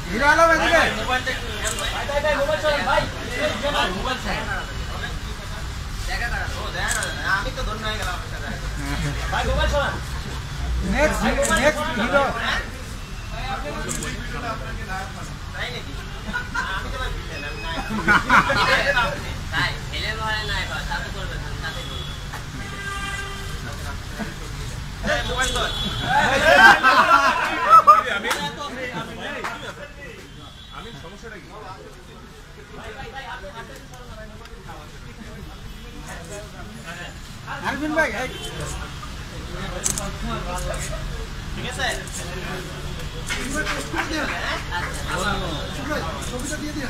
hero Alam এদিকে আমি তো ধন্য হয়ে গেলাম ভাই মোবাইল শোনা নেক্সট হিরো তাই নাকি আমি তো ভাই দিলাম না তাই হেলে ভরে নাই বাস সাথে করবে সাথে করবে এই মোবাইল ধর আমি সমস্যাটা কি আরবিন ভাই ঠিক আছে ছবিটা দিয়ে দিন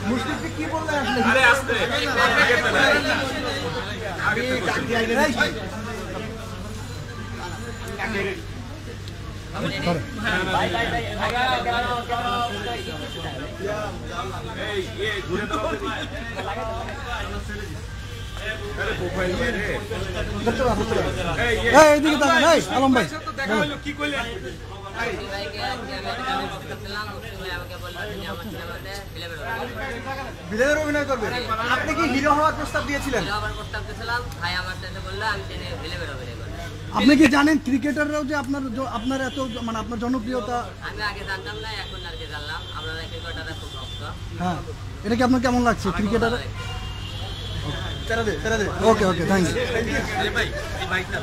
মুশফিক কি বললে আসলে আরে আসতে আমি কাকি আইলে নাই ভাই এই ঘুরে দাও আরে প্রোফাইল রে দেখতে পাবো এই এদিকে তাকান এই আলম ভাই তো দেখা হলো কি কইলে ভাইকে আমি বলতেছিলাম ভাই আমাকে বলল যে আমার সিনেমাতে বিলের অভিনয় করবে আপনি কি হিরো হওয়ার প্রস্তাব দিয়েছিলেন হিরো হওয়ার প্রস্তাব দিয়েছিলাম ভাই আমার সাথে বলল আমি বিলের অভিনয় করব আপনি কি জানেন ক্রিকেটাররাও যে আপনার এত মানে আপনার জনপ্রিয়তা আমি আগে জানতাম না এখন আর কি জানলাম আমরা ক্রিকেটাররা খুব ভক্ত হ্যাঁ এটা কি আপনার কেমন লাগছে ক্রিকেটার তেরা দে ওকে থ্যাঙ্ক ইউ ভাই এই বাইকটা